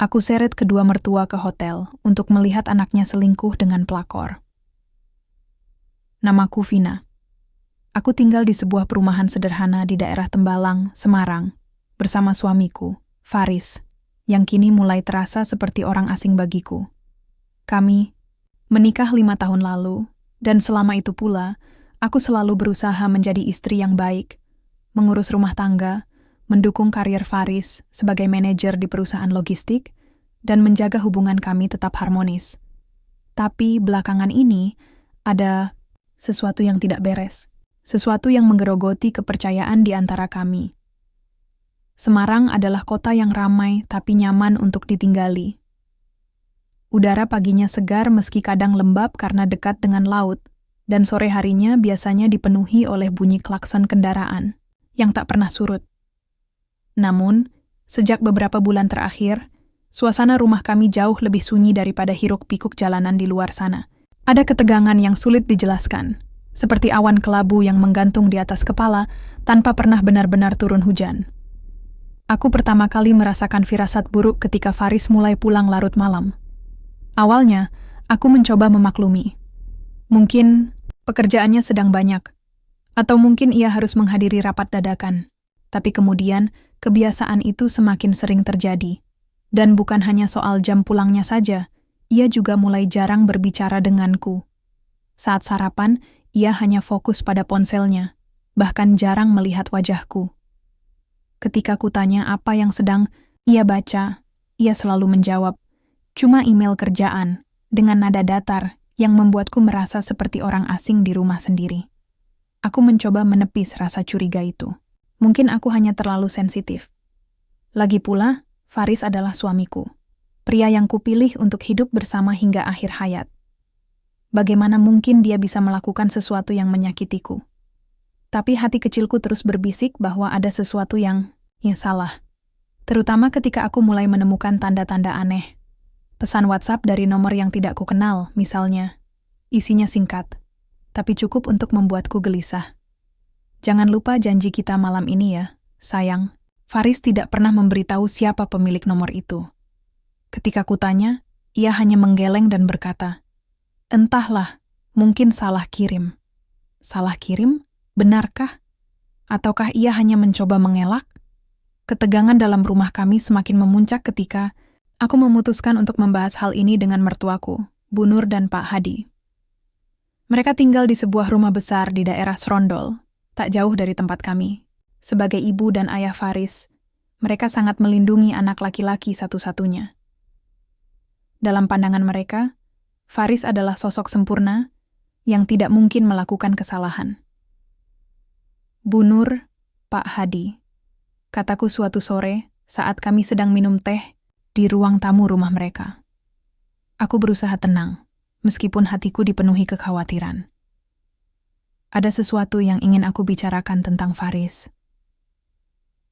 Aku seret kedua mertua ke hotel untuk melihat anaknya selingkuh dengan pelakor. Namaku Vina. Aku tinggal di sebuah perumahan sederhana di daerah Tembalang, Semarang, bersama suamiku, Faris, yang kini mulai terasa seperti orang asing bagiku. Kami menikah 5 tahun lalu, dan selama itu pula, aku selalu berusaha menjadi istri yang baik, mengurus rumah tangga, mendukung karier Faris sebagai manajer di perusahaan logistik, dan menjaga hubungan kami tetap harmonis. Tapi belakangan ini, ada sesuatu yang tidak beres. Sesuatu yang menggerogoti kepercayaan di antara kami. Semarang adalah kota yang ramai tapi nyaman untuk ditinggali. Udara paginya segar meski kadang lembab karena dekat dengan laut, dan sore harinya biasanya dipenuhi oleh bunyi klakson kendaraan yang tak pernah surut. Namun, sejak beberapa bulan terakhir, suasana rumah kami jauh lebih sunyi daripada hiruk-pikuk jalanan di luar sana. Ada ketegangan yang sulit dijelaskan, seperti awan kelabu yang menggantung di atas kepala tanpa pernah benar-benar turun hujan. Aku pertama kali merasakan firasat buruk ketika Faris mulai pulang larut malam. Awalnya, aku mencoba memaklumi. Mungkin pekerjaannya sedang banyak, atau mungkin ia harus menghadiri rapat dadakan. Tapi kemudian, kebiasaan itu semakin sering terjadi. Dan bukan hanya soal jam pulangnya saja, ia juga mulai jarang berbicara denganku. Saat sarapan, ia hanya fokus pada ponselnya, bahkan jarang melihat wajahku. Ketika kutanya apa yang sedang ia baca, ia selalu menjawab, "Cuma email kerjaan," dengan nada datar yang membuatku merasa seperti orang asing di rumah sendiri. Aku mencoba menepis rasa curiga itu. Mungkin aku hanya terlalu sensitif. Lagi pula, Faris adalah suamiku, pria yang kupilih untuk hidup bersama hingga akhir hayat. Bagaimana mungkin dia bisa melakukan sesuatu yang menyakitiku? Tapi hati kecilku terus berbisik bahwa ada sesuatu yang salah. Terutama ketika aku mulai menemukan tanda-tanda aneh. Pesan WhatsApp dari nomor yang tidak kukenal, misalnya. Isinya singkat, tapi cukup untuk membuatku gelisah. "Jangan lupa janji kita malam ini ya, sayang." Faris tidak pernah memberitahu siapa pemilik nomor itu. Ketika kutanya, ia hanya menggeleng dan berkata, "Entahlah, mungkin salah kirim." Salah kirim? Benarkah? Ataukah ia hanya mencoba mengelak? Ketegangan dalam rumah kami semakin memuncak ketika aku memutuskan untuk membahas hal ini dengan mertuaku, Bu Nur dan Pak Hadi. Mereka tinggal di sebuah rumah besar di daerah Srondol, tak jauh dari tempat kami. Sebagai ibu dan ayah Faris, mereka sangat melindungi anak laki-laki satu-satunya. Dalam pandangan mereka, Faris adalah sosok sempurna yang tidak mungkin melakukan kesalahan. "Bu Nur, Pak Hadi," kataku suatu sore saat kami sedang minum teh di ruang tamu rumah mereka. Aku berusaha tenang, meskipun hatiku dipenuhi kekhawatiran. Ada sesuatu yang ingin aku bicarakan tentang Faris.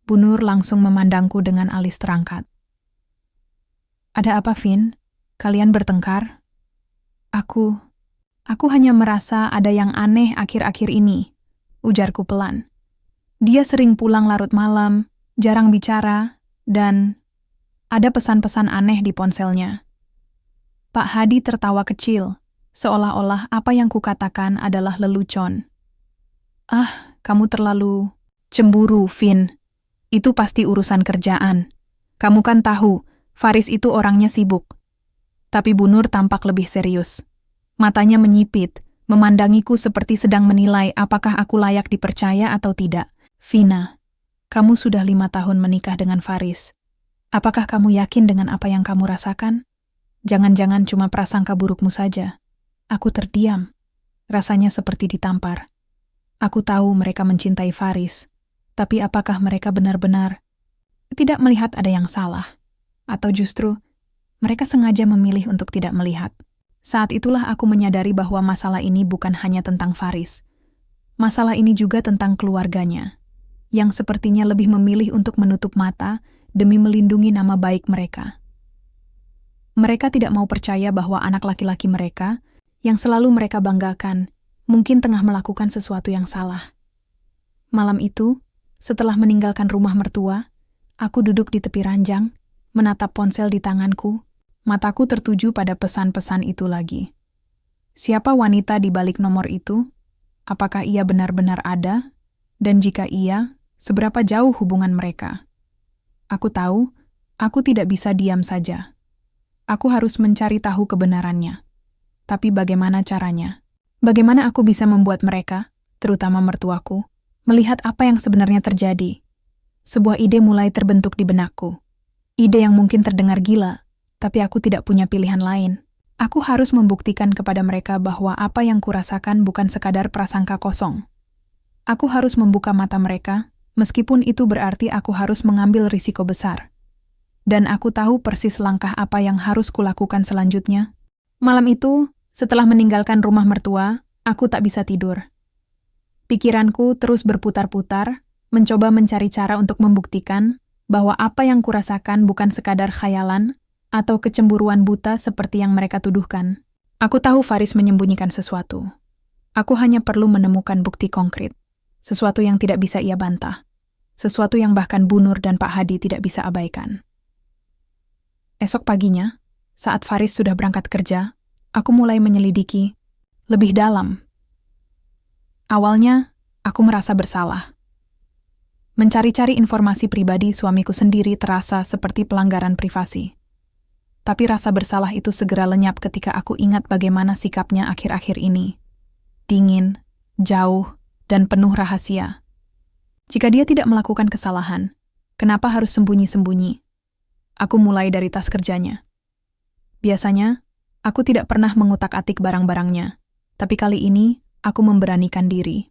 Bu Nur langsung memandangku dengan alis terangkat. "Ada apa, Vin? Kalian bertengkar?" Aku hanya merasa ada yang aneh akhir-akhir ini," ujarku pelan. "Dia sering pulang larut malam, jarang bicara, dan ada pesan-pesan aneh di ponselnya." Pak Hadi tertawa kecil, seolah-olah apa yang kukatakan adalah lelucon. "Ah, kamu terlalu cemburu, Vin. Itu pasti urusan kerjaan. Kamu kan tahu, Faris itu orangnya sibuk." Tapi Bu Nur tampak lebih serius. Matanya menyipit, memandangiku seperti sedang menilai apakah aku layak dipercaya atau tidak. "Vina, kamu sudah 5 tahun menikah dengan Faris. Apakah kamu yakin dengan apa yang kamu rasakan? Jangan-jangan cuma prasangka burukmu saja." Aku terdiam. Rasanya seperti ditampar. Aku tahu mereka mencintai Faris, tapi apakah mereka benar-benar tidak melihat ada yang salah? Atau justru mereka sengaja memilih untuk tidak melihat? Saat itulah aku menyadari bahwa masalah ini bukan hanya tentang Faris. Masalah ini juga tentang keluarganya, yang sepertinya lebih memilih untuk menutup mata demi melindungi nama baik mereka. Mereka tidak mau percaya bahwa anak laki-laki mereka, yang selalu mereka banggakan, mungkin tengah melakukan sesuatu yang salah. Malam itu, setelah meninggalkan rumah mertua, aku duduk di tepi ranjang, menatap ponsel di tanganku, mataku tertuju pada pesan-pesan itu lagi. Siapa wanita di balik nomor itu? Apakah ia benar-benar ada? Dan jika iya, seberapa jauh hubungan mereka? Aku tahu, aku tidak bisa diam saja. Aku harus mencari tahu kebenarannya. Tapi bagaimana caranya? Bagaimana aku bisa membuat mereka, terutama mertuaku, melihat apa yang sebenarnya terjadi? Sebuah ide mulai terbentuk di benakku. Ide yang mungkin terdengar gila, tapi aku tidak punya pilihan lain. Aku harus membuktikan kepada mereka bahwa apa yang kurasakan bukan sekadar prasangka kosong. Aku harus membuka mata mereka, meskipun itu berarti aku harus mengambil risiko besar. Dan aku tahu persis langkah apa yang harus kulakukan selanjutnya. Malam itu, setelah meninggalkan rumah mertua, aku tak bisa tidur. Pikiranku terus berputar-putar, mencoba mencari cara untuk membuktikan bahwa apa yang kurasakan bukan sekadar khayalan atau kecemburuan buta seperti yang mereka tuduhkan. Aku tahu Faris menyembunyikan sesuatu. Aku hanya perlu menemukan bukti konkret. Sesuatu yang tidak bisa ia bantah. Sesuatu yang bahkan Bu Nur dan Pak Hadi tidak bisa abaikan. Esok paginya, saat Faris sudah berangkat kerja, aku mulai menyelidiki lebih dalam. Awalnya, aku merasa bersalah. Mencari-cari informasi pribadi suamiku sendiri terasa seperti pelanggaran privasi. Tapi rasa bersalah itu segera lenyap ketika aku ingat bagaimana sikapnya akhir-akhir ini. Dingin, jauh, dan penuh rahasia. Jika dia tidak melakukan kesalahan, kenapa harus sembunyi-sembunyi? Aku mulai dari tas kerjanya. Biasanya, aku tidak pernah mengutak-atik barang-barangnya, tapi kali ini aku memberanikan diri.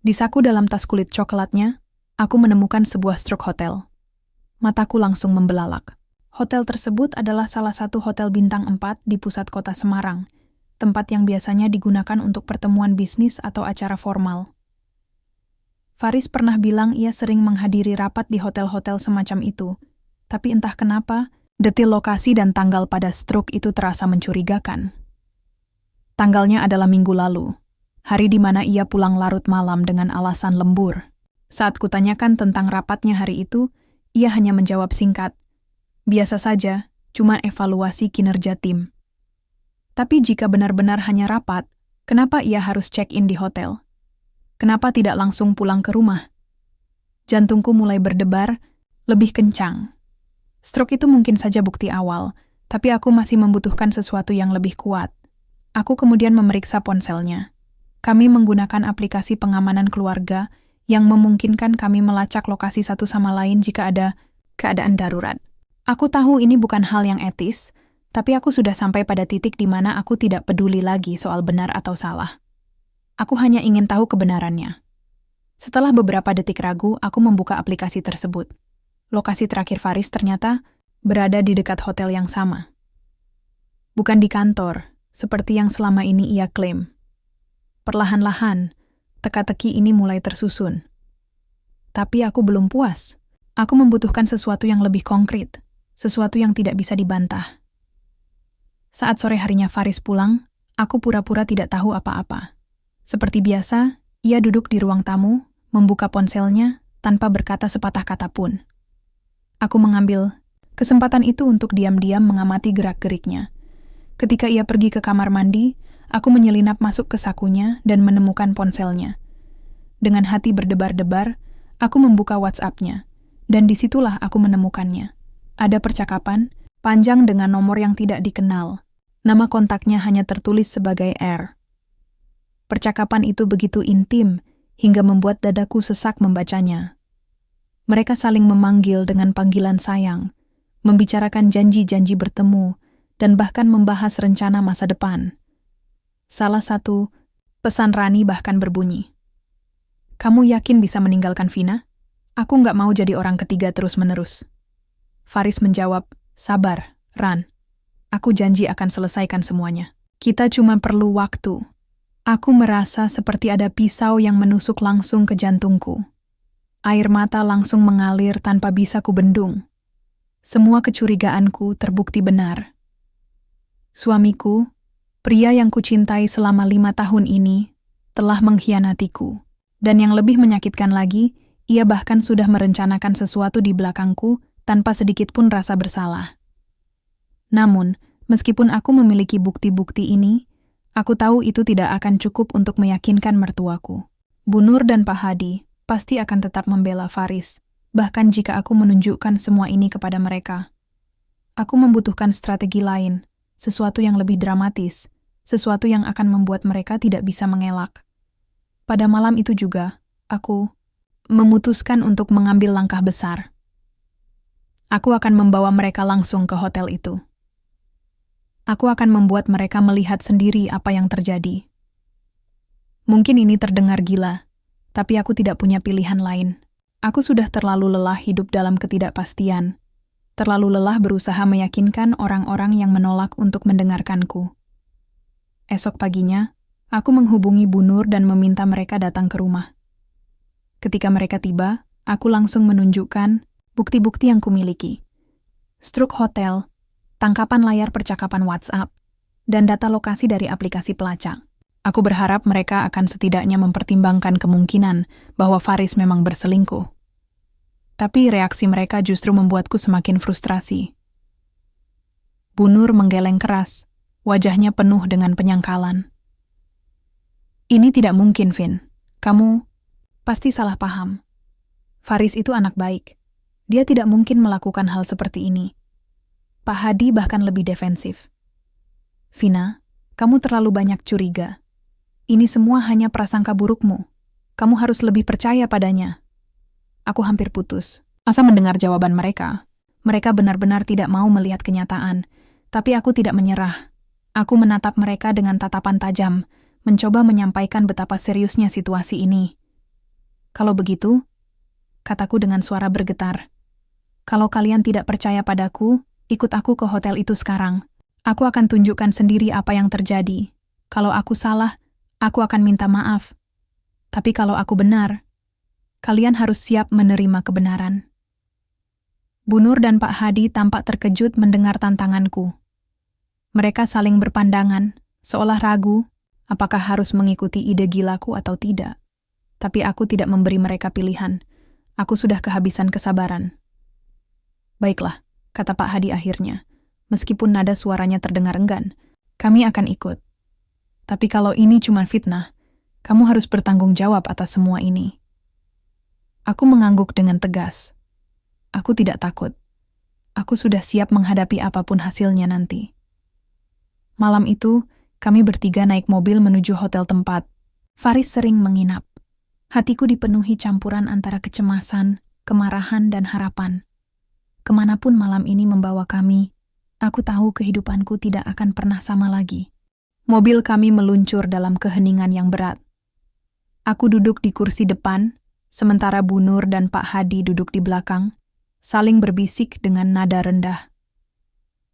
Di saku dalam tas kulit coklatnya, aku menemukan sebuah struk hotel. Mataku langsung membelalak. Hotel tersebut adalah salah satu hotel bintang 4 di pusat kota Semarang, tempat yang biasanya digunakan untuk pertemuan bisnis atau acara formal. Faris pernah bilang ia sering menghadiri rapat di hotel-hotel semacam itu, tapi entah kenapa, detil lokasi dan tanggal pada struk itu terasa mencurigakan. Tanggalnya adalah minggu lalu, hari di mana ia pulang larut malam dengan alasan lembur. Saat kutanyakan tentang rapatnya hari itu, ia hanya menjawab singkat, "Biasa saja, cuma evaluasi kinerja tim." Tapi jika benar-benar hanya rapat, kenapa ia harus check-in di hotel? Kenapa tidak langsung pulang ke rumah? Jantungku mulai berdebar, lebih kencang. Stroke itu mungkin saja bukti awal, tapi aku masih membutuhkan sesuatu yang lebih kuat. Aku kemudian memeriksa ponselnya. Kami menggunakan aplikasi pengamanan keluarga yang memungkinkan kami melacak lokasi satu sama lain jika ada keadaan darurat. Aku tahu ini bukan hal yang etis, tapi aku sudah sampai pada titik di mana aku tidak peduli lagi soal benar atau salah. Aku hanya ingin tahu kebenarannya. Setelah beberapa detik ragu, aku membuka aplikasi tersebut. Lokasi terakhir Faris ternyata berada di dekat hotel yang sama. Bukan di kantor, seperti yang selama ini ia klaim. Perlahan-lahan, teka-teki ini mulai tersusun. Tapi aku belum puas. Aku membutuhkan sesuatu yang lebih konkret. Sesuatu yang tidak bisa dibantah. Saat sore harinya Faris pulang, aku pura-pura tidak tahu apa-apa. Seperti biasa, ia duduk di ruang tamu, membuka ponselnya, tanpa berkata sepatah kata pun. Aku mengambil kesempatan itu untuk diam-diam mengamati gerak-geriknya. Ketika ia pergi ke kamar mandi, aku menyelinap masuk ke sakunya dan menemukan ponselnya. Dengan hati berdebar-debar, aku membuka WhatsApp-nya, dan disitulah aku menemukannya. Ada percakapan, panjang dengan nomor yang tidak dikenal. Nama kontaknya hanya tertulis sebagai R. Percakapan itu begitu intim, hingga membuat dadaku sesak membacanya. Mereka saling memanggil dengan panggilan sayang, membicarakan janji-janji bertemu, dan bahkan membahas rencana masa depan. Salah satu pesan Rani bahkan berbunyi, "Kamu yakin bisa meninggalkan Vina? Aku nggak mau jadi orang ketiga terus-menerus." Faris menjawab, "Sabar, Ran. Aku janji akan selesaikan semuanya. Kita cuma perlu waktu." Aku merasa seperti ada pisau yang menusuk langsung ke jantungku. Air mata langsung mengalir tanpa bisa kubendung. Semua kecurigaanku terbukti benar. Suamiku, pria yang kucintai selama 5 tahun ini, telah mengkhianatiku. Dan yang lebih menyakitkan lagi, ia bahkan sudah merencanakan sesuatu di belakangku tanpa sedikit pun rasa bersalah. Namun, meskipun aku memiliki bukti-bukti ini, aku tahu itu tidak akan cukup untuk meyakinkan mertuaku. Bu Nur dan Pak Hadi pasti akan tetap membela Faris, bahkan jika aku menunjukkan semua ini kepada mereka. Aku membutuhkan strategi lain, sesuatu yang lebih dramatis, sesuatu yang akan membuat mereka tidak bisa mengelak. Pada malam itu juga, aku memutuskan untuk mengambil langkah besar. Aku akan membawa mereka langsung ke hotel itu. Aku akan membuat mereka melihat sendiri apa yang terjadi. Mungkin ini terdengar gila, tapi aku tidak punya pilihan lain. Aku sudah terlalu lelah hidup dalam ketidakpastian, terlalu lelah berusaha meyakinkan orang-orang yang menolak untuk mendengarkanku. Esok paginya, aku menghubungi Bu Nur dan meminta mereka datang ke rumah. Ketika mereka tiba, aku langsung menunjukkan bukti-bukti yang kumiliki. Struk hotel, tangkapan layar percakapan WhatsApp, dan data lokasi dari aplikasi pelacak. Aku berharap mereka akan setidaknya mempertimbangkan kemungkinan bahwa Faris memang berselingkuh. Tapi reaksi mereka justru membuatku semakin frustrasi. Bu Nur menggeleng keras, wajahnya penuh dengan penyangkalan. Ini tidak mungkin, Vin. Kamu pasti salah paham. Faris itu anak baik. Dia tidak mungkin melakukan hal seperti ini. Pak Hadi bahkan lebih defensif. Vina, kamu terlalu banyak curiga. Ini semua hanya prasangka burukmu. Kamu harus lebih percaya padanya. Aku hampir putus asa mendengar jawaban mereka. Mereka benar-benar tidak mau melihat kenyataan, tapi aku tidak menyerah. Aku menatap mereka dengan tatapan tajam, mencoba menyampaikan betapa seriusnya situasi ini. Kalau begitu, kataku dengan suara bergetar, kalau kalian tidak percaya padaku, ikut aku ke hotel itu sekarang. Aku akan tunjukkan sendiri apa yang terjadi. Kalau aku salah, aku akan minta maaf. Tapi kalau aku benar, kalian harus siap menerima kebenaran. Bu Nur dan Pak Hadi tampak terkejut mendengar tantanganku. Mereka saling berpandangan, seolah ragu apakah harus mengikuti ide gilaku atau tidak. Tapi aku tidak memberi mereka pilihan. Aku sudah kehabisan kesabaran. Baiklah, kata Pak Hadi akhirnya. Meskipun nada suaranya terdengar enggan, kami akan ikut. Tapi kalau ini cuma fitnah, kamu harus bertanggung jawab atas semua ini. Aku mengangguk dengan tegas. Aku tidak takut. Aku sudah siap menghadapi apapun hasilnya nanti. Malam itu, kami bertiga naik mobil menuju hotel tempat. Faris sering menginap. Hatiku dipenuhi campuran antara kecemasan, kemarahan, dan harapan. Kemanapun malam ini membawa kami, aku tahu kehidupanku tidak akan pernah sama lagi. Mobil kami meluncur dalam keheningan yang berat. Aku duduk di kursi depan, sementara Bu Nur dan Pak Hadi duduk di belakang, saling berbisik dengan nada rendah.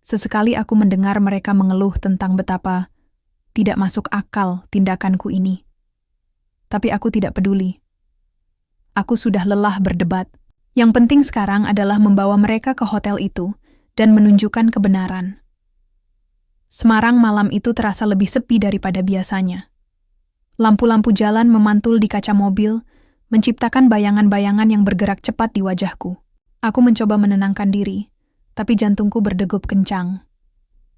Sesekali aku mendengar mereka mengeluh tentang betapa tidak masuk akal tindakanku ini. Tapi aku tidak peduli. Aku sudah lelah berdebat. Yang penting sekarang adalah membawa mereka ke hotel itu dan menunjukkan kebenaran. Semarang malam itu terasa lebih sepi daripada biasanya. Lampu-lampu jalan memantul di kaca mobil, menciptakan bayangan-bayangan yang bergerak cepat di wajahku. Aku mencoba menenangkan diri, tapi jantungku berdegup kencang.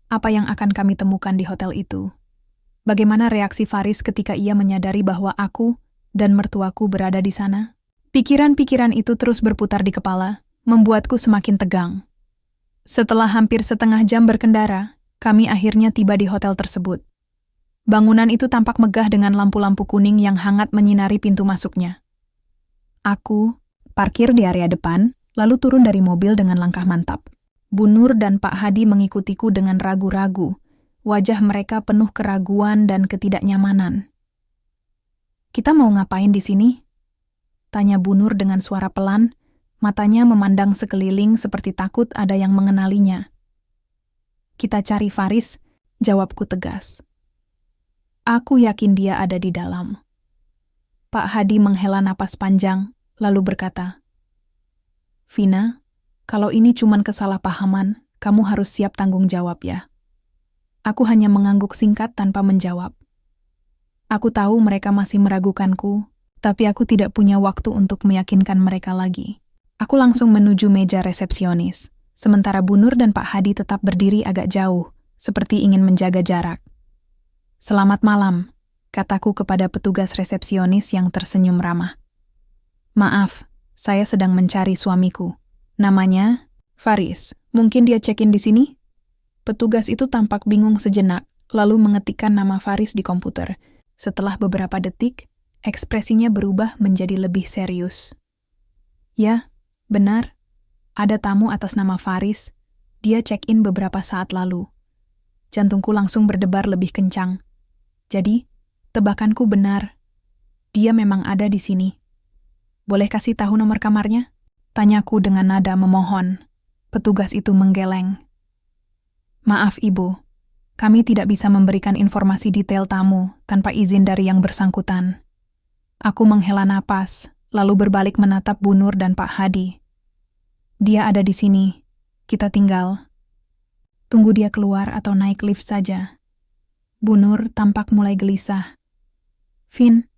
Apa yang akan kami temukan di hotel itu? Bagaimana reaksi Faris ketika ia menyadari bahwa aku dan mertuaku berada di sana? Pikiran-pikiran itu terus berputar di kepala, membuatku semakin tegang. Setelah hampir setengah jam berkendara, kami akhirnya tiba di hotel tersebut. Bangunan itu tampak megah dengan lampu-lampu kuning yang hangat menyinari pintu masuknya. Aku parkir di area depan, lalu turun dari mobil dengan langkah mantap. Bu Nur dan Pak Hadi mengikutiku dengan ragu-ragu. Wajah mereka penuh keraguan dan ketidaknyamanan. "Kita mau ngapain di sini?" tanya Bu Nur dengan suara pelan, matanya memandang sekeliling seperti takut ada yang mengenalinya. "Kita cari Faris," jawabku tegas. Aku yakin dia ada di dalam. Pak Hadi menghela napas panjang, lalu berkata, "Vina, kalau ini cuman kesalahpahaman, kamu harus siap tanggung jawab ya." Aku hanya mengangguk singkat tanpa menjawab. Aku tahu mereka masih meragukanku, tapi aku tidak punya waktu untuk meyakinkan mereka lagi. Aku langsung menuju meja resepsionis, sementara Bu Nur dan Pak Hadi tetap berdiri agak jauh, seperti ingin menjaga jarak. "Selamat malam," kataku kepada petugas resepsionis yang tersenyum ramah. "Maaf, saya sedang mencari suamiku. Namanya Faris. Mungkin dia check-in di sini?" Petugas itu tampak bingung sejenak, lalu mengetikkan nama Faris di komputer. Setelah beberapa detik, ekspresinya berubah menjadi lebih serius. "Ya, benar. Ada tamu atas nama Faris. Dia check-in beberapa saat lalu." Jantungku langsung berdebar lebih kencang. Jadi, tebakanku benar. Dia memang ada di sini. "Boleh kasih tahu nomor kamarnya?" Tanyaku dengan nada memohon. Petugas itu menggeleng. "Maaf, Ibu. Kami tidak bisa memberikan informasi detail tamu tanpa izin dari yang bersangkutan." Aku menghela napas, lalu berbalik menatap Bu Nur dan Pak Hadi. "Dia ada di sini. Kita tinggal. Tunggu dia keluar atau naik lift saja." Bu Nur tampak mulai gelisah. "Vin,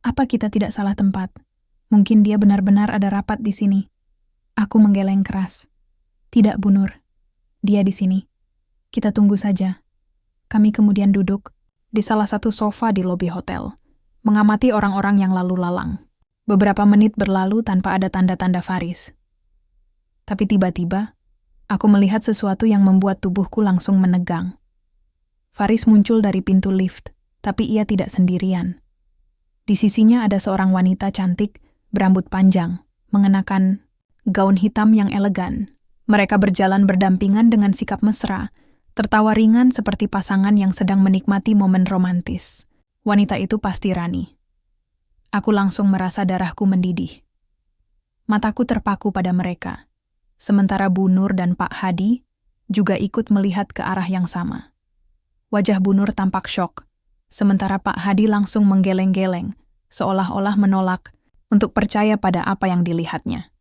apa kita tidak salah tempat? Mungkin dia benar-benar ada rapat di sini." Aku menggeleng keras. "Tidak, Bu Nur. Dia di sini. Kita tunggu saja." Kami kemudian duduk di salah satu sofa di lobi hotel, mengamati orang-orang yang lalu lalang. Beberapa menit berlalu tanpa ada tanda-tanda Faris. Tapi tiba-tiba, aku melihat sesuatu yang membuat tubuhku langsung menegang. Faris muncul dari pintu lift, tapi ia tidak sendirian. Di sisinya ada seorang wanita cantik, berambut panjang, mengenakan gaun hitam yang elegan. Mereka berjalan berdampingan dengan sikap mesra, tertawa ringan seperti pasangan yang sedang menikmati momen romantis. Wanita itu pasti Rani. Aku langsung merasa darahku mendidih. Mataku terpaku pada mereka, sementara Bu Nur dan Pak Hadi juga ikut melihat ke arah yang sama. Wajah Bu Nur tampak syok, sementara Pak Hadi langsung menggeleng-geleng, seolah-olah menolak untuk percaya pada apa yang dilihatnya.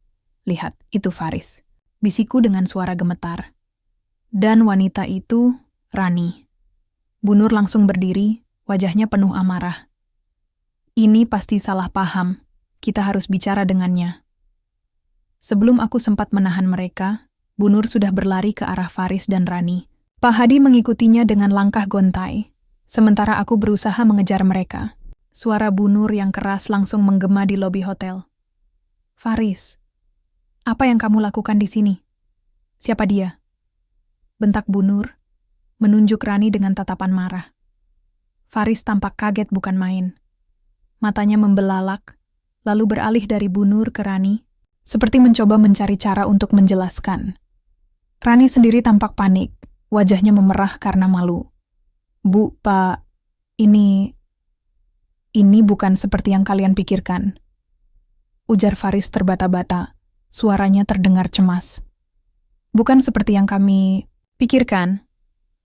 "Lihat, itu Faris," bisikku dengan suara gemetar. Dan wanita itu Rani. Bu Nur langsung berdiri, wajahnya penuh amarah. "Ini pasti salah paham. Kita harus bicara dengannya." Sebelum aku sempat menahan mereka, Bu Nur sudah berlari ke arah Faris dan Rani. Pak Hadi mengikutinya dengan langkah gontai, sementara aku berusaha mengejar mereka. Suara Bu Nur yang keras langsung menggema di lobi hotel. "Faris, apa yang kamu lakukan di sini? Siapa dia?" bentak Bu Nur, menunjuk Rani dengan tatapan marah. Faris tampak kaget bukan main. Matanya membelalak, lalu beralih dari Bu Nur ke Rani, seperti mencoba mencari cara untuk menjelaskan. Rani sendiri tampak panik, wajahnya memerah karena malu. "Bu, Pak, ini bukan seperti yang kalian pikirkan," ujar Faris terbata-bata, suaranya terdengar cemas. "Bukan seperti yang kami pikirkan.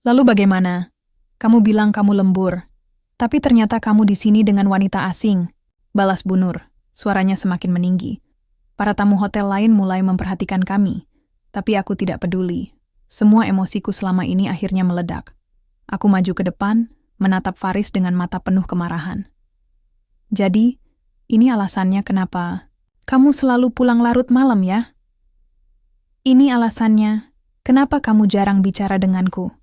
Lalu bagaimana? Kamu bilang kamu lembur, tapi ternyata kamu di sini dengan wanita asing," balas Bu Nur, suaranya semakin meninggi. "Para tamu hotel lain mulai memperhatikan kami, tapi aku tidak peduli. Semua emosiku selama ini akhirnya meledak." Aku maju ke depan, menatap Faris dengan mata penuh kemarahan. "Jadi, ini alasannya kenapa kamu selalu pulang larut malam ya? Ini alasannya kenapa kamu jarang bicara denganku.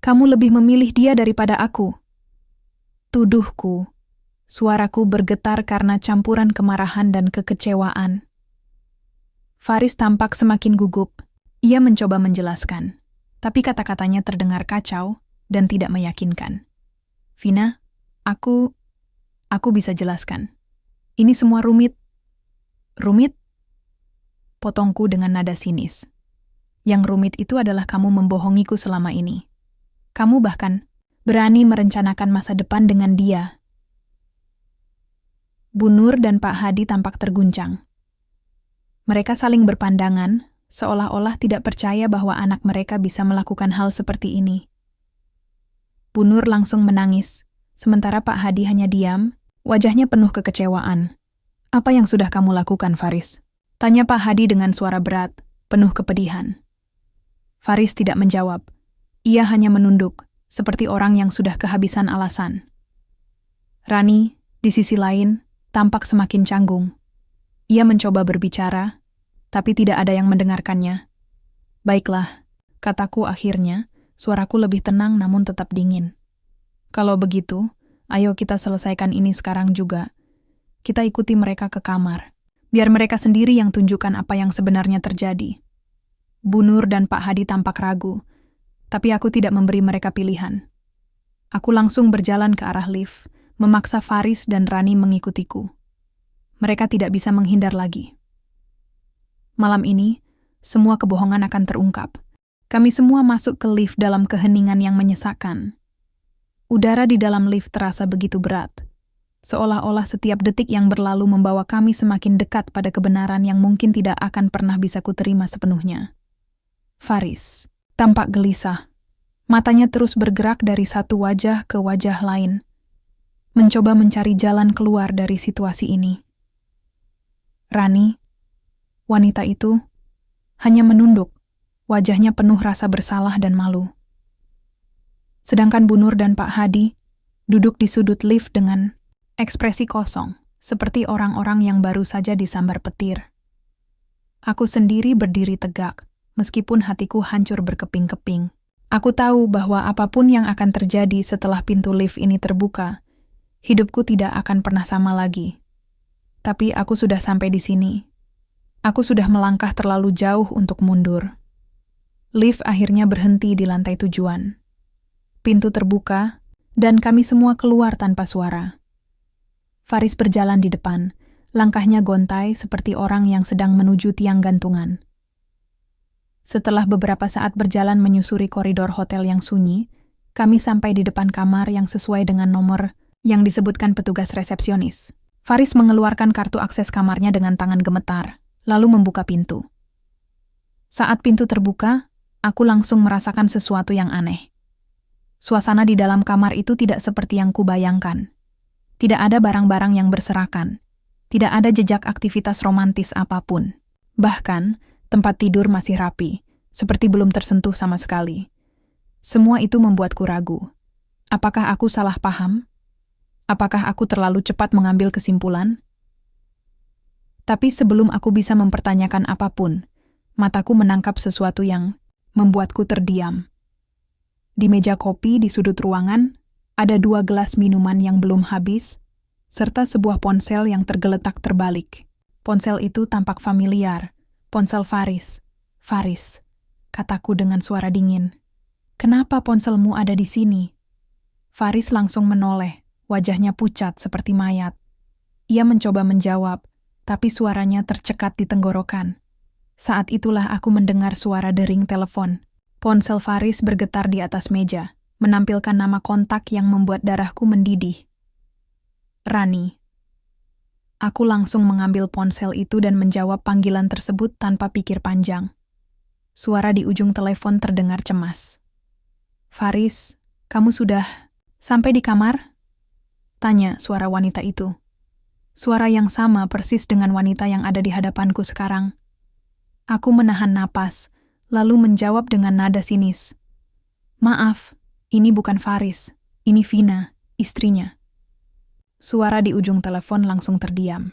Kamu lebih memilih dia daripada aku." Tuduhku. Suaraku bergetar karena campuran kemarahan dan kekecewaan. Faris tampak semakin gugup. Ia mencoba menjelaskan, tapi kata-katanya terdengar kacau dan tidak meyakinkan. "Vina, aku bisa jelaskan. Ini semua rumit." "Rumit?" potongku dengan nada sinis. "Yang rumit itu adalah kamu membohongiku selama ini. Kamu bahkan berani merencanakan masa depan dengan dia." Bu Nur dan Pak Hadi tampak terguncang. Mereka saling berpandangan, seolah-olah tidak percaya bahwa anak mereka bisa melakukan hal seperti ini. Bu Nur langsung menangis, sementara Pak Hadi hanya diam, wajahnya penuh kekecewaan. "Apa yang sudah kamu lakukan, Faris?" tanya Pak Hadi dengan suara berat, penuh kepedihan. Faris tidak menjawab. Ia hanya menunduk, seperti orang yang sudah kehabisan alasan. Rani, di sisi lain, tampak semakin canggung. Ia mencoba berbicara, tapi tidak ada yang mendengarkannya. Baiklah, kataku akhirnya, suaraku lebih tenang namun tetap dingin. Kalau begitu, ayo kita selesaikan ini sekarang juga. Kita ikuti mereka ke kamar. Biar mereka sendiri yang tunjukkan apa yang sebenarnya terjadi. Bu Nur dan Pak Hadi tampak ragu, tapi aku tidak memberi mereka pilihan. Aku langsung berjalan ke arah lift, memaksa Faris dan Rani mengikutiku. Mereka tidak bisa menghindar lagi. Malam ini, semua kebohongan akan terungkap. Kami semua masuk ke lift dalam keheningan yang menyesakkan. Udara di dalam lift terasa begitu berat. Seolah-olah setiap detik yang berlalu membawa kami semakin dekat pada kebenaran yang mungkin tidak akan pernah bisa kuterima sepenuhnya. Faris tampak gelisah. Matanya terus bergerak dari satu wajah ke wajah lain, mencoba mencari jalan keluar dari situasi ini. Rani, wanita itu, hanya menunduk, wajahnya penuh rasa bersalah dan malu. Sedangkan Bu Nur dan Pak Hadi duduk di sudut lift dengan ekspresi kosong, seperti orang-orang yang baru saja disambar petir. Aku sendiri berdiri tegak, meskipun hatiku hancur berkeping-keping. Aku tahu bahwa apapun yang akan terjadi setelah pintu lift ini terbuka, hidupku tidak akan pernah sama lagi. Tapi aku sudah sampai di sini. Aku sudah melangkah terlalu jauh untuk mundur. Lift akhirnya berhenti di lantai tujuan. Pintu terbuka, dan kami semua keluar tanpa suara. Faris berjalan di depan, langkahnya gontai seperti orang yang sedang menuju tiang gantungan. Setelah beberapa saat berjalan menyusuri koridor hotel yang sunyi, kami sampai di depan kamar yang sesuai dengan nomor yang disebutkan petugas resepsionis. Faris mengeluarkan kartu akses kamarnya dengan tangan gemetar, lalu membuka pintu. Saat pintu terbuka, aku langsung merasakan sesuatu yang aneh. Suasana di dalam kamar itu tidak seperti yang kubayangkan. Tidak ada barang-barang yang berserakan. Tidak ada jejak aktivitas romantis apapun. Bahkan, tempat tidur masih rapi, seperti belum tersentuh sama sekali. Semua itu membuatku ragu. Apakah aku salah paham? Apakah aku terlalu cepat mengambil kesimpulan? Tapi sebelum aku bisa mempertanyakan apapun, mataku menangkap sesuatu yang membuatku terdiam. Di meja kopi di sudut ruangan, ada 2 gelas minuman yang belum habis, serta sebuah ponsel yang tergeletak terbalik. Ponsel itu tampak familiar. Ponsel Faris. Faris, kataku dengan suara dingin. Kenapa ponselmu ada di sini? Faris langsung menoleh, wajahnya pucat seperti mayat. Ia mencoba menjawab, tapi suaranya tercekat di tenggorokan. Saat itulah aku mendengar suara dering telepon. Ponsel Faris bergetar di atas meja, menampilkan nama kontak yang membuat darahku mendidih. Rani. Aku langsung mengambil ponsel itu dan menjawab panggilan tersebut tanpa pikir panjang. Suara di ujung telepon terdengar cemas. Faris, kamu sudah sampai di kamar? Tanya suara wanita itu. Suara yang sama persis dengan wanita yang ada di hadapanku sekarang. Aku menahan napas, lalu menjawab dengan nada sinis. Maaf, ini bukan Faris, ini Vina, istrinya. Suara di ujung telepon langsung terdiam.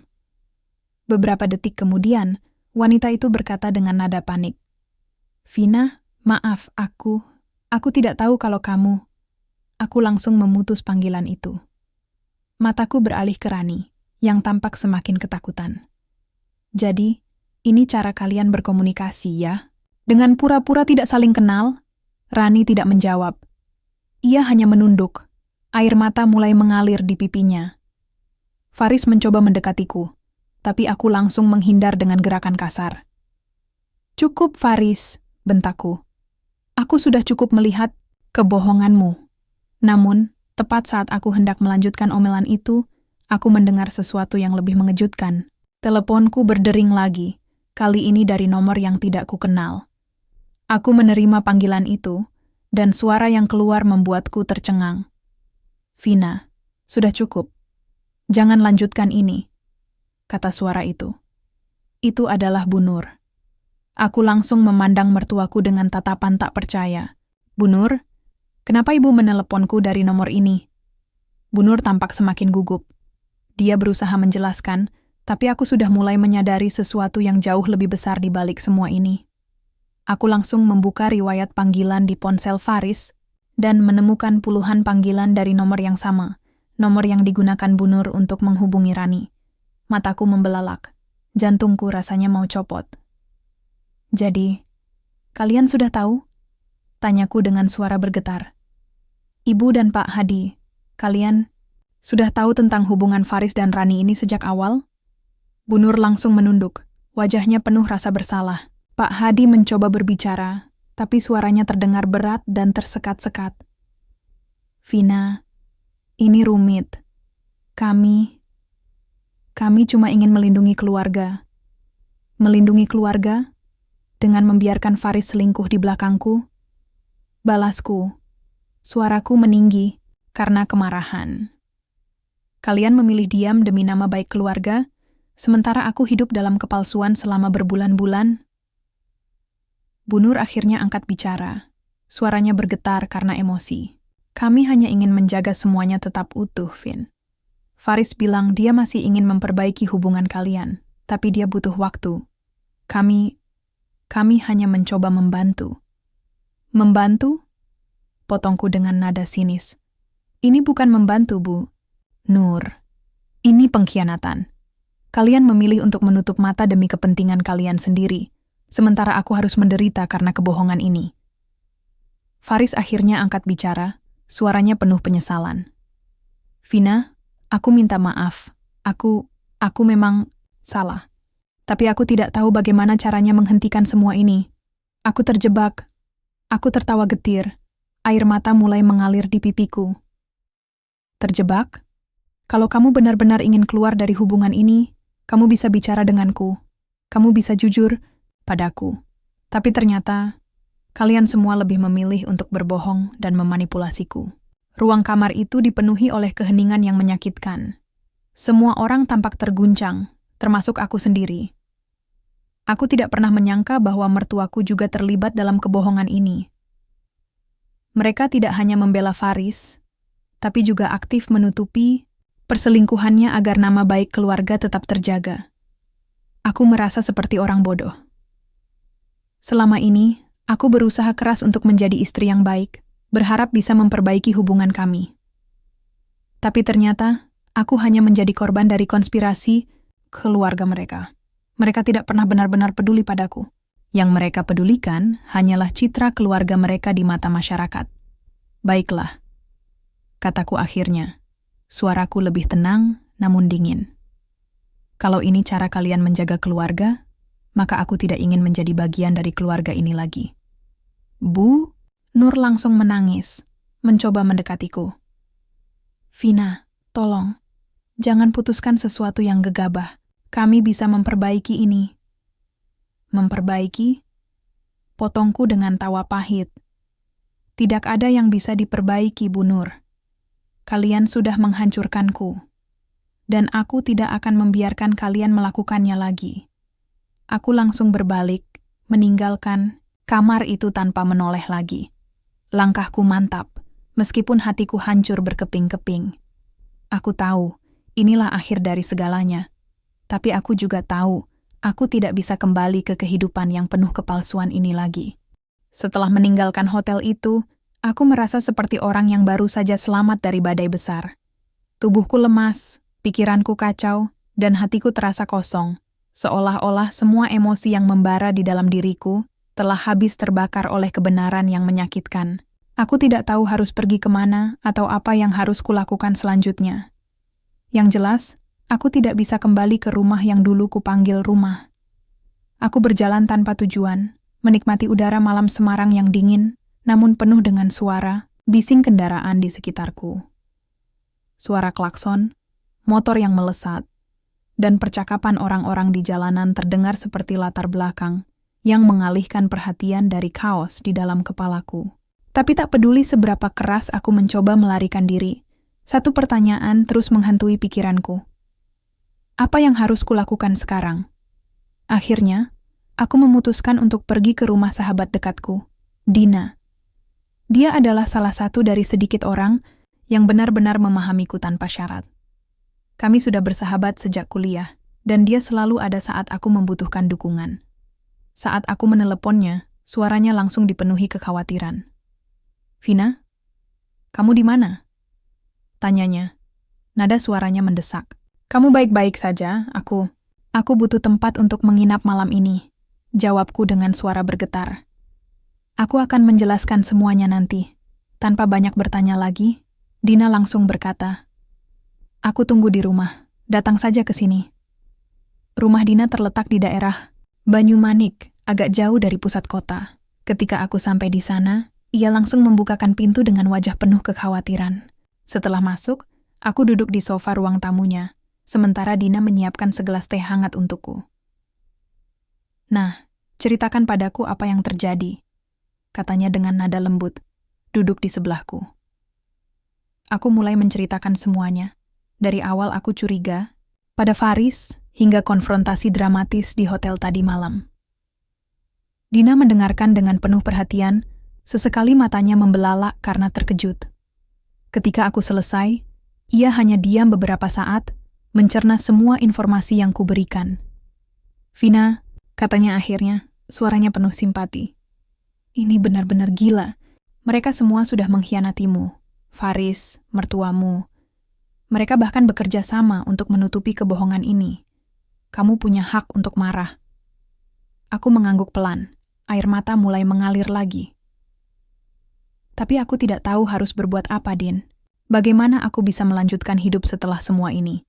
Beberapa detik kemudian, wanita itu berkata dengan nada panik. Vina, maaf, aku tidak tahu kalau kamu. Aku langsung memutus panggilan itu. Mataku beralih ke Rani, yang tampak semakin ketakutan. Jadi, ini cara kalian berkomunikasi ya? Dengan pura-pura tidak saling kenal, Rani tidak menjawab. Ia hanya menunduk. Air mata mulai mengalir di pipinya. Faris mencoba mendekatiku, tapi aku langsung menghindar dengan gerakan kasar. Cukup, Faris, bentakku. Aku sudah cukup melihat kebohonganmu. Namun, tepat saat aku hendak melanjutkan omelan itu, aku mendengar sesuatu yang lebih mengejutkan. Teleponku berdering lagi, kali ini dari nomor yang tidak kukenal. Aku menerima panggilan itu, dan suara yang keluar membuatku tercengang. Vina, sudah cukup. Jangan lanjutkan ini, kata suara itu. Itu adalah Bu Nur. Aku langsung memandang mertuaku dengan tatapan tak percaya. Bu Nur, kenapa ibu meneleponku dari nomor ini? Bu Nur tampak semakin gugup. Dia berusaha menjelaskan, Tapi aku sudah mulai menyadari sesuatu yang jauh lebih besar di balik semua ini. Aku langsung membuka riwayat panggilan di ponsel Faris dan menemukan puluhan panggilan dari nomor yang sama, nomor yang digunakan Bu Nur untuk menghubungi Rani. Mataku membelalak, jantungku rasanya mau copot. Jadi, kalian sudah tahu? Tanyaku dengan suara bergetar. Ibu dan Pak Hadi, kalian sudah tahu tentang hubungan Faris dan Rani ini sejak awal? Bu Nur langsung menunduk, wajahnya penuh rasa bersalah. Pak Hadi mencoba berbicara, tapi suaranya terdengar berat dan tersekat-sekat. Vina, ini rumit. Kami cuma ingin melindungi keluarga. Melindungi keluarga? Dengan membiarkan Faris selingkuh di belakangku? Balasku, suaraku meninggi karena kemarahan. Kalian memilih diam demi nama baik keluarga, sementara aku hidup dalam kepalsuan selama berbulan-bulan. Bu Nur akhirnya angkat bicara. Suaranya bergetar karena emosi. Kami hanya ingin menjaga semuanya tetap utuh, Vin. Faris bilang dia masih ingin memperbaiki hubungan kalian, tapi dia butuh waktu. Kami hanya mencoba membantu. Membantu? Potongku dengan nada sinis. Ini bukan membantu, Bu. Nur, ini pengkhianatan. Kalian memilih untuk menutup mata demi kepentingan kalian sendiri, sementara aku harus menderita karena kebohongan ini. Faris akhirnya angkat bicara, suaranya penuh penyesalan. Vina, aku minta maaf. Aku memang salah. Tapi aku tidak tahu bagaimana caranya menghentikan semua ini. Aku terjebak. Aku tertawa getir. Air mata mulai mengalir di pipiku. Terjebak? Kalau kamu benar-benar ingin keluar dari hubungan ini, kamu bisa bicara denganku. Kamu bisa jujur padaku. Tapi ternyata, kalian semua lebih memilih untuk berbohong dan memanipulasiku. Ruang kamar itu dipenuhi oleh keheningan yang menyakitkan. Semua orang tampak terguncang, termasuk aku sendiri. Aku tidak pernah menyangka bahwa mertuaku juga terlibat dalam kebohongan ini. Mereka tidak hanya membela Faris, tapi juga aktif menutupi perselingkuhannya agar nama baik keluarga tetap terjaga. Aku merasa seperti orang bodoh. Selama ini, aku berusaha keras untuk menjadi istri yang baik, berharap bisa memperbaiki hubungan kami. Tapi ternyata, aku hanya menjadi korban dari konspirasi keluarga mereka. Mereka tidak pernah benar-benar peduli padaku. Yang mereka pedulikan hanyalah citra keluarga mereka di mata masyarakat. Baiklah, kataku akhirnya. Suaraku lebih tenang, namun dingin. Kalau ini cara kalian menjaga keluarga, maka aku tidak ingin menjadi bagian dari keluarga ini lagi. Bu, Nur langsung menangis, mencoba mendekatiku. Vina, tolong, jangan putuskan sesuatu yang gegabah. Kami bisa memperbaiki ini. Memperbaiki? Potongku dengan tawa pahit. Tidak ada yang bisa diperbaiki, Bu Nur. Kalian sudah menghancurkanku, dan aku tidak akan membiarkan kalian melakukannya lagi. Aku langsung berbalik, meninggalkan kamar itu tanpa menoleh lagi. Langkahku mantap, meskipun hatiku hancur berkeping-keping. Aku tahu, inilah akhir dari segalanya. Tapi aku juga tahu, aku tidak bisa kembali ke kehidupan yang penuh kepalsuan ini lagi. Setelah meninggalkan hotel itu, aku merasa seperti orang yang baru saja selamat dari badai besar. Tubuhku lemas, pikiranku kacau, dan hatiku terasa kosong. Seolah-olah semua emosi yang membara di dalam diriku telah habis terbakar oleh kebenaran yang menyakitkan. Aku tidak tahu harus pergi kemana atau apa yang harus kulakukan selanjutnya. Yang jelas, aku tidak bisa kembali ke rumah yang dulu kupanggil rumah. Aku berjalan tanpa tujuan, menikmati udara malam Semarang yang dingin, namun penuh dengan suara, bising kendaraan di sekitarku. Suara klakson, motor yang melesat, dan percakapan orang-orang di jalanan terdengar seperti latar belakang yang mengalihkan perhatian dari kaos di dalam kepalaku. Tapi tak peduli seberapa keras aku mencoba melarikan diri, satu pertanyaan terus menghantui pikiranku. Apa yang harus kulakukan sekarang? Akhirnya, aku memutuskan untuk pergi ke rumah sahabat dekatku, Dina. Dia adalah salah satu dari sedikit orang yang benar-benar memahamiku tanpa syarat. Kami sudah bersahabat sejak kuliah, dan dia selalu ada saat aku membutuhkan dukungan. Saat aku meneleponnya, suaranya langsung dipenuhi kekhawatiran. "Vina, kamu di mana?" tanyanya. Nada suaranya mendesak. "Kamu baik-baik saja, Aku butuh tempat untuk menginap malam ini," jawabku dengan suara bergetar. "Aku akan menjelaskan semuanya nanti." Tanpa banyak bertanya lagi, Dina langsung berkata, "Aku tunggu di rumah, datang saja ke sini." Rumah Dina terletak di daerah Banyumanik, agak jauh dari pusat kota. Ketika aku sampai di sana, ia langsung membukakan pintu dengan wajah penuh kekhawatiran. Setelah masuk, aku duduk di sofa ruang tamunya, sementara Dina menyiapkan segelas teh hangat untukku. "Nah, ceritakan padaku apa yang terjadi," katanya dengan nada lembut, duduk di sebelahku. Aku mulai menceritakan semuanya. Dari awal aku curiga pada Faris hingga konfrontasi dramatis di hotel tadi malam. Dina mendengarkan dengan penuh perhatian, sesekali matanya membelalak karena terkejut. Ketika aku selesai, ia hanya diam beberapa saat, mencerna semua informasi yang kuberikan. "Vina," katanya akhirnya, suaranya penuh simpati. "Ini benar-benar gila. Mereka semua sudah mengkhianatimu. Faris, mertuamu. Mereka bahkan bekerja sama untuk menutupi kebohongan ini. Kamu punya hak untuk marah." Aku mengangguk pelan. Air mata mulai mengalir lagi. "Tapi aku tidak tahu harus berbuat apa, Din. Bagaimana aku bisa melanjutkan hidup setelah semua ini?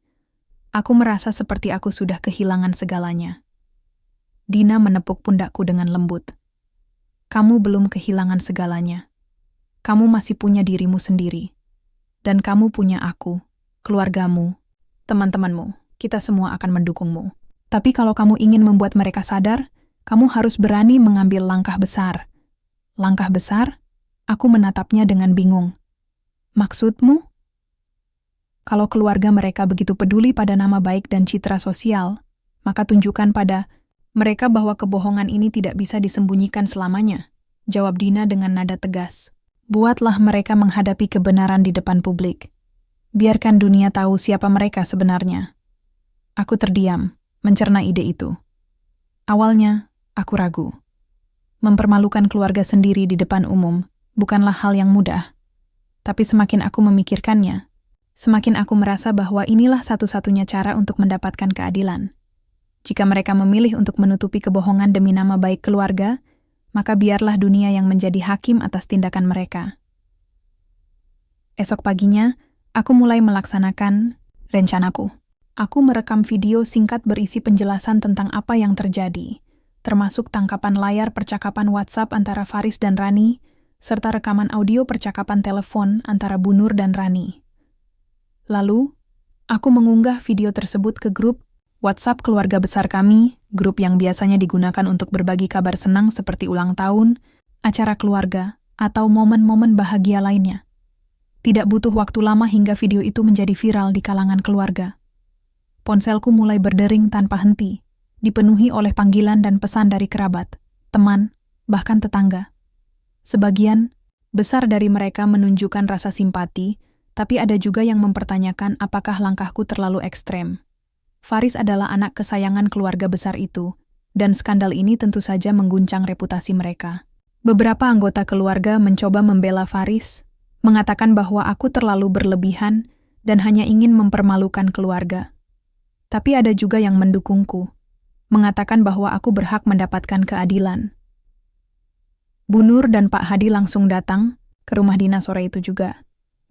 Aku merasa seperti aku sudah kehilangan segalanya." Dina menepuk pundakku dengan lembut. "Kamu belum kehilangan segalanya. Kamu masih punya dirimu sendiri. Dan kamu punya aku, keluargamu, teman-temanmu. Kita semua akan mendukungmu. Tapi kalau kamu ingin membuat mereka sadar, kamu harus berani mengambil langkah besar." "Langkah besar?" Aku menatapnya dengan bingung. "Maksudmu?" "Kalau keluarga mereka begitu peduli pada nama baik dan citra sosial, maka tunjukkan pada mereka bahwa kebohongan ini tidak bisa disembunyikan selamanya," jawab Dina dengan nada tegas. "Buatlah mereka menghadapi kebenaran di depan publik. Biarkan dunia tahu siapa mereka sebenarnya." Aku terdiam, mencerna ide itu. Awalnya, aku ragu. Mempermalukan keluarga sendiri di depan umum bukanlah hal yang mudah. Tapi semakin aku memikirkannya, semakin aku merasa bahwa inilah satu-satunya cara untuk mendapatkan keadilan. Jika mereka memilih untuk menutupi kebohongan demi nama baik keluarga, maka biarlah dunia yang menjadi hakim atas tindakan mereka. Esok paginya, aku mulai melaksanakan rencanaku. Aku merekam video singkat berisi penjelasan tentang apa yang terjadi, termasuk tangkapan layar percakapan WhatsApp antara Faris dan Rani, serta rekaman audio percakapan telepon antara Bu Nur dan Rani. Lalu, aku mengunggah video tersebut ke grup WhatsApp keluarga besar kami, grup yang biasanya digunakan untuk berbagi kabar senang seperti ulang tahun, acara keluarga, atau momen-momen bahagia lainnya. Tidak butuh waktu lama hingga video itu menjadi viral di kalangan keluarga. Ponselku mulai berdering tanpa henti, dipenuhi oleh panggilan dan pesan dari kerabat, teman, bahkan tetangga. Sebagian besar dari mereka menunjukkan rasa simpati, tapi ada juga yang mempertanyakan apakah langkahku terlalu ekstrem. Faris adalah anak kesayangan keluarga besar itu, dan skandal ini tentu saja mengguncang reputasi mereka. Beberapa anggota keluarga mencoba membela Faris, mengatakan bahwa aku terlalu berlebihan dan hanya ingin mempermalukan keluarga. Tapi ada juga yang mendukungku, mengatakan bahwa aku berhak mendapatkan keadilan. Bu Nur dan Pak Hadi langsung datang ke rumah Dina sore itu juga.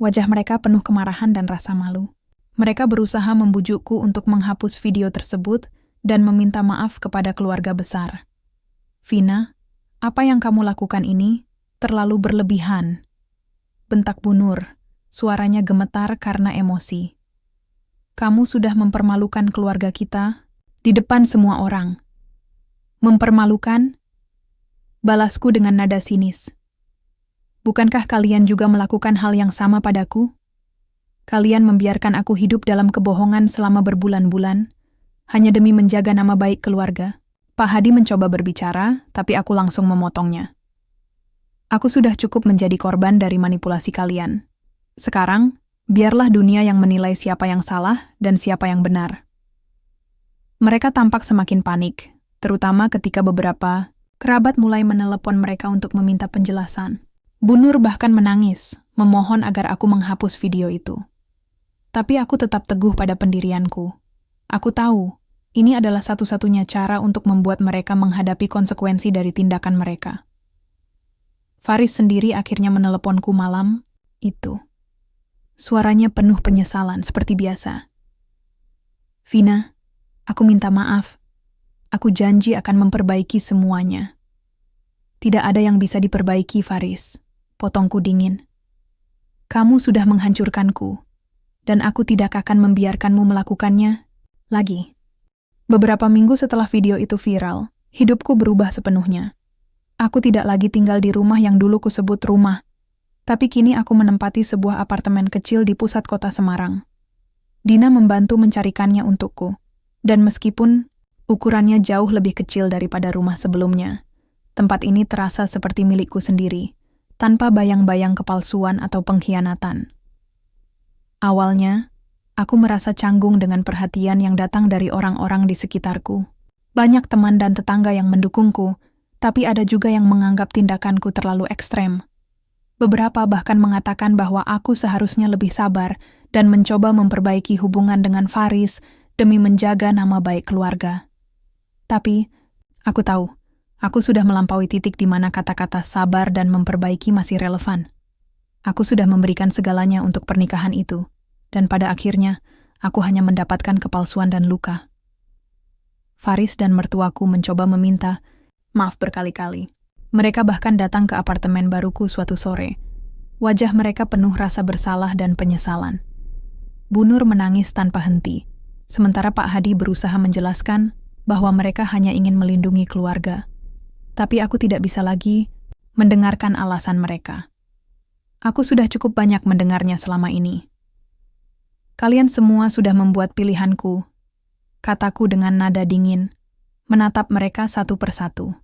Wajah mereka penuh kemarahan dan rasa malu. Mereka berusaha membujukku untuk menghapus video tersebut dan meminta maaf kepada keluarga besar. "Vina, apa yang kamu lakukan ini terlalu berlebihan," bentak Bu Nur, suaranya gemetar karena emosi. "Kamu sudah mempermalukan keluarga kita di depan semua orang." "Mempermalukan?" balasku dengan nada sinis. "Bukankah kalian juga melakukan hal yang sama padaku? Kalian membiarkan aku hidup dalam kebohongan selama berbulan-bulan, hanya demi menjaga nama baik keluarga." Pak Hadi mencoba berbicara, tapi aku langsung memotongnya. "Aku sudah cukup menjadi korban dari manipulasi kalian. Sekarang, biarlah dunia yang menilai siapa yang salah dan siapa yang benar." Mereka tampak semakin panik, terutama ketika beberapa kerabat mulai menelepon mereka untuk meminta penjelasan. Bu Nur bahkan menangis, memohon agar aku menghapus video itu. Tapi aku tetap teguh pada pendirianku. Aku tahu, ini adalah satu-satunya cara untuk membuat mereka menghadapi konsekuensi dari tindakan mereka. Faris sendiri akhirnya meneleponku malam itu. Suaranya penuh penyesalan seperti biasa. Vina, aku minta maaf. Aku janji akan memperbaiki semuanya. Tidak ada yang bisa diperbaiki, Faris. Potongku dingin. Kamu sudah menghancurkanku, dan aku tidak akan membiarkanmu melakukannya lagi. Beberapa minggu setelah video itu viral, hidupku berubah sepenuhnya. Aku tidak lagi tinggal di rumah yang dulu kusebut rumah, tapi kini aku menempati sebuah apartemen kecil di pusat kota Semarang. Dina membantu mencarikannya untukku, dan meskipun ukurannya jauh lebih kecil daripada rumah sebelumnya, tempat ini terasa seperti milikku sendiri, tanpa bayang-bayang kepalsuan atau pengkhianatan. Awalnya, aku merasa canggung dengan perhatian yang datang dari orang-orang di sekitarku. Banyak teman dan tetangga yang mendukungku, tapi ada juga yang menganggap tindakanku terlalu ekstrem. Beberapa bahkan mengatakan bahwa aku seharusnya lebih sabar dan mencoba memperbaiki hubungan dengan Faris demi menjaga nama baik keluarga. Tapi, aku tahu, aku sudah melampaui titik di mana kata-kata sabar dan memperbaiki masih relevan. Aku sudah memberikan segalanya untuk pernikahan itu, dan pada akhirnya, aku hanya mendapatkan kepalsuan dan luka. Faris dan mertuaku mencoba meminta maaf berkali-kali. Mereka bahkan datang ke apartemen baruku suatu sore. Wajah mereka penuh rasa bersalah dan penyesalan. Bu Nur menangis tanpa henti, sementara Pak Hadi berusaha menjelaskan bahwa mereka hanya ingin melindungi keluarga. Tapi aku tidak bisa lagi mendengarkan alasan mereka. Aku sudah cukup banyak mendengarnya selama ini. Kalian semua sudah membuat pilihanku, kataku dengan nada dingin, menatap mereka satu persatu.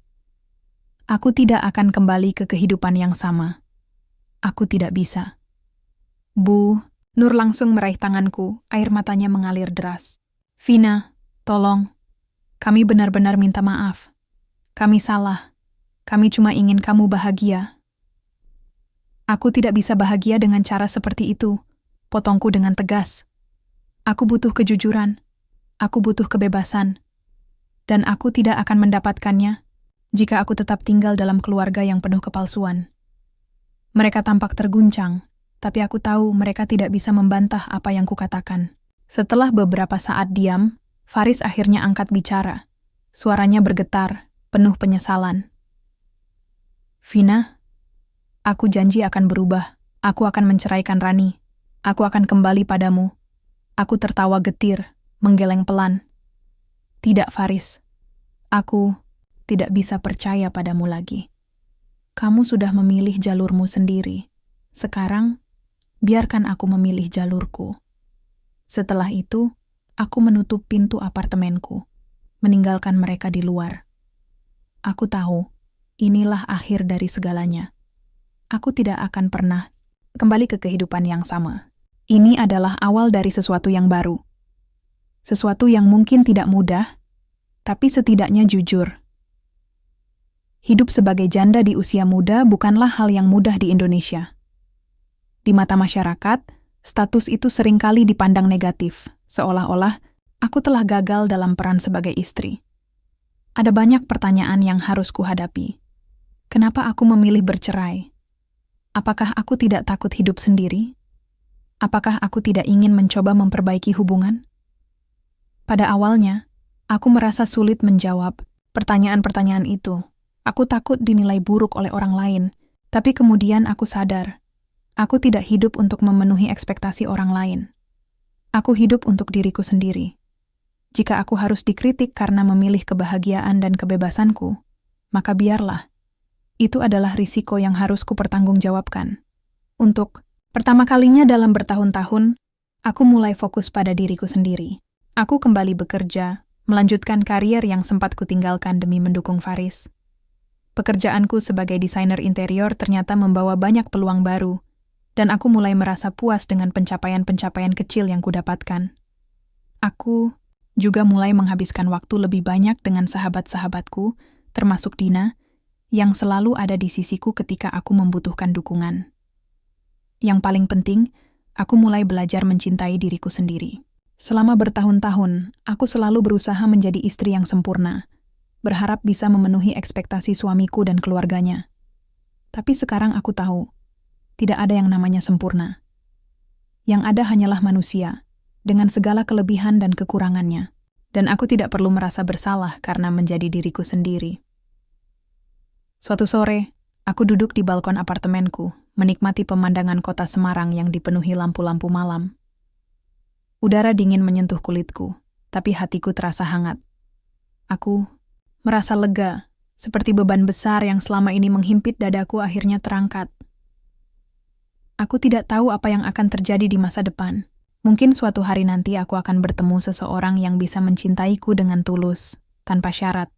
Aku tidak akan kembali ke kehidupan yang sama. Aku tidak bisa. Bu, Nur langsung meraih tanganku, air matanya mengalir deras. Vina, tolong. Kami benar-benar minta maaf. Kami salah. Kami cuma ingin kamu bahagia. Aku tidak bisa bahagia dengan cara seperti itu, potongku dengan tegas. Aku butuh kejujuran. Aku butuh kebebasan. Dan aku tidak akan mendapatkannya jika aku tetap tinggal dalam keluarga yang penuh kepalsuan. Mereka tampak terguncang, tapi aku tahu mereka tidak bisa membantah apa yang kukatakan. Setelah beberapa saat diam, Faris akhirnya angkat bicara. Suaranya bergetar, penuh penyesalan. Vina, aku janji akan berubah. Aku akan menceraikan Rani. Aku akan kembali padamu. Aku tertawa getir, menggeleng pelan. Tidak, Faris. Aku tidak bisa percaya padamu lagi. Kamu sudah memilih jalurmu sendiri. Sekarang, biarkan aku memilih jalurku. Setelah itu, aku menutup pintu apartemenku, meninggalkan mereka di luar. Aku tahu, inilah akhir dari segalanya. Aku tidak akan pernah kembali ke kehidupan yang sama. Ini adalah awal dari sesuatu yang baru. Sesuatu yang mungkin tidak mudah, tapi setidaknya jujur. Hidup sebagai janda di usia muda bukanlah hal yang mudah di Indonesia. Di mata masyarakat, status itu seringkali dipandang negatif, seolah-olah aku telah gagal dalam peran sebagai istri. Ada banyak pertanyaan yang harus kuhadapi. Kenapa aku memilih bercerai? Apakah aku tidak takut hidup sendiri? Apakah aku tidak ingin mencoba memperbaiki hubungan? Pada awalnya, aku merasa sulit menjawab pertanyaan-pertanyaan itu. Aku takut dinilai buruk oleh orang lain, tapi kemudian aku sadar, aku tidak hidup untuk memenuhi ekspektasi orang lain. Aku hidup untuk diriku sendiri. Jika aku harus dikritik karena memilih kebahagiaan dan kebebasanku, maka biarlah. Itu adalah risiko yang harus kupertanggungjawabkan. Untuk pertama kalinya dalam bertahun-tahun, aku mulai fokus pada diriku sendiri. Aku kembali bekerja, melanjutkan karier yang sempat kutinggalkan demi mendukung Faris. Pekerjaanku sebagai desainer interior ternyata membawa banyak peluang baru, dan aku mulai merasa puas dengan pencapaian-pencapaian kecil yang kudapatkan. Aku Juga mulai menghabiskan waktu lebih banyak dengan sahabat-sahabatku, termasuk Dina, yang selalu ada di sisiku ketika aku membutuhkan dukungan. Yang paling penting, aku mulai belajar mencintai diriku sendiri. Selama bertahun-tahun, aku selalu berusaha menjadi istri yang sempurna, berharap bisa memenuhi ekspektasi suamiku dan keluarganya. Tapi sekarang aku tahu, tidak ada yang namanya sempurna. Yang ada hanyalah manusia, dengan segala kelebihan dan kekurangannya. Dan aku tidak perlu merasa bersalah karena menjadi diriku sendiri. Suatu sore, aku duduk di balkon apartemenku, menikmati pemandangan kota Semarang yang dipenuhi lampu-lampu malam. Udara dingin menyentuh kulitku, tapi hatiku terasa hangat. Aku merasa lega, seperti beban besar yang selama ini menghimpit dadaku akhirnya terangkat. Aku tidak tahu apa yang akan terjadi di masa depan. Mungkin suatu hari nanti aku akan bertemu seseorang yang bisa mencintaiku dengan tulus, tanpa syarat.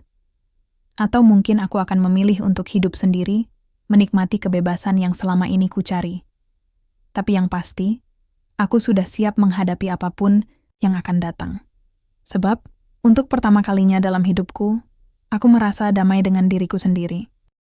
Atau mungkin aku akan memilih untuk hidup sendiri, menikmati kebebasan yang selama ini kucari. Tapi yang pasti, aku sudah siap menghadapi apapun yang akan datang. Sebab, untuk pertama kalinya dalam hidupku, aku merasa damai dengan diriku sendiri.